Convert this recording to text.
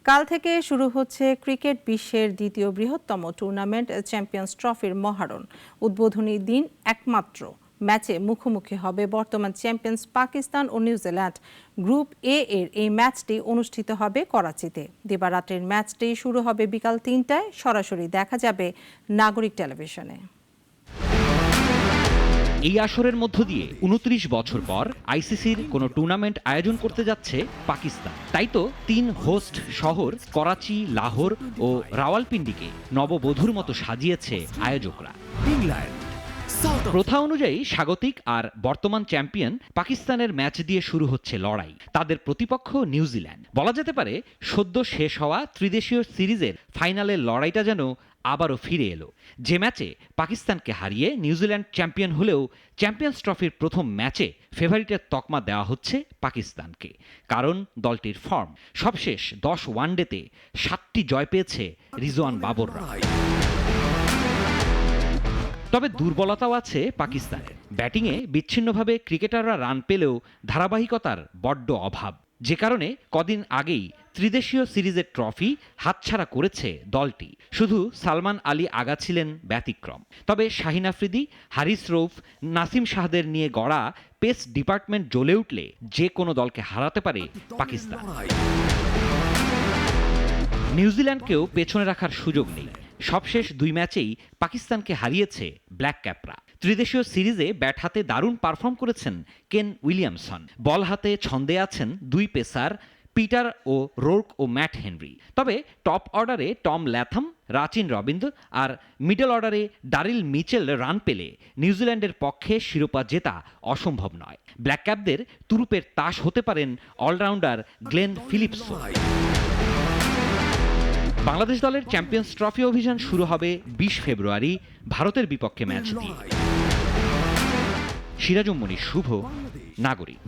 কাল থেকে শুরু হচ্ছে ক্রিকেট বিশ্বের দ্বিতীয় বৃহত্তম টুর্নামেন্ট চ্যাম্পিয়ন্স ট্রফির মহারণ। উদ্বোধনী দিন একমাত্র ম্যাচে মুখোমুখি হবে বর্তমান চ্যাম্পিয়ন্স পাকিস্তান ও নিউজিল্যান্ড। গ্রুপ এ এর এই ম্যাচটি অনুষ্ঠিত হবে করাচিতে। দিবারাত্রির ম্যাচটি শুরু হবে বিকাল ৩টায়। সরাসরি দেখা যাবে নাগরিক টেলিভিশনে। এই আসরের মধ্য দিয়ে ২৯ বছর পর আইসিসির কোনো টুর্নামেন্ট আয়োজন করতে যাচ্ছে পাকিস্তান। তাই তো ৩ হোস্ট শহর করাচি, লাহোর ও রাওয়ালপিন্ডিকে নববধূর মতো সাজিয়েছে আয়োজকরা। প্রথা অনুযায়ী স্বাগতিক আর বর্তমান চ্যাম্পিয়ন পাকিস্তানের ম্যাচ দিয়ে শুরু হচ্ছে লড়াই। তাদের প্রতিপক্ষ নিউজিল্যান্ড। বলা যেতে পারে সদ্য শেষ হওয়া ত্রিদেশীয় সিরিজের ফাইনালের লড়াইটা যেন আবারও ফিরে এলো। যে ম্যাচে পাকিস্তানকে হারিয়ে নিউজিল্যান্ড চ্যাম্পিয়ন হলেও চ্যাম্পিয়ন্স ট্রফির প্রথম ম্যাচে ফেভারিটের তকমা দেওয়া হচ্ছে পাকিস্তানকে। কারণ দলটির ফর্ম। সবশেষ 10 ওয়ানডেতে 7টি জয় পেয়েছে রিজওয়ান বাবররা। তবে দুর্বলতাও আছে পাকিস্তানের। ব্যাটিংয়ে বিচ্ছিন্নভাবে ক্রিকেটাররা রান পেলেও ধারাবাহিকতার বড্ড অভাব, যে কারণে কদিন আগেই ত্রিদেশীয় সিরিজের ট্রফি হাতছাড়া করেছে দলটি। শুধু সালমান আলী আগা ছিলেন ব্যতিক্রম। তবে শাহিন আফ্রিদি, হারিস রৌফ, নাসিম শাহদের নিয়ে গড়া পেস ডিপার্টমেন্ট জ্বলে উঠলে যে কোনো দলকে হারাতে পারে পাকিস্তান। নিউজিল্যান্ডকেও পেছনে রাখার সুযোগ নেই। সবশেষ 2 ম্যাচেই পাকিস্তানকে হারিয়েছে ব্ল্যাক ক্যাপরা। ত্রিদেশীয় সিরিজে ব্যাট হাতে দারুণ পারফর্ম করেছেন কেন উইলিয়ামসন। বল হাতে ছন্দে আছেন 2 পেসার পিটার ও রোর্ক ও ম্যাট হেনরি। তবে টপ অর্ডারে টম ল্যাথম, রাচিন রবিন্দ্র আর মিডল অর্ডারে ডারিল মিচেল রান পেলে নিউজিল্যান্ডের পক্ষে শিরোপা জেতা অসম্ভব নয়। ব্ল্যাক ক্যাপদের তুরুপের তাস হতে পারেন অলরাউন্ডার গ্লেন ফিলিপসও। বাংলাদেশ দলের চ্যাম্পিয়ন্স ট্রফি অভিযান শুরু হবে 20 ফেব্রুয়ারি ভারতের বিপক্ষে ম্যাচ দিয়ে। সিরাজুম মনির শুভ, নাগরিক।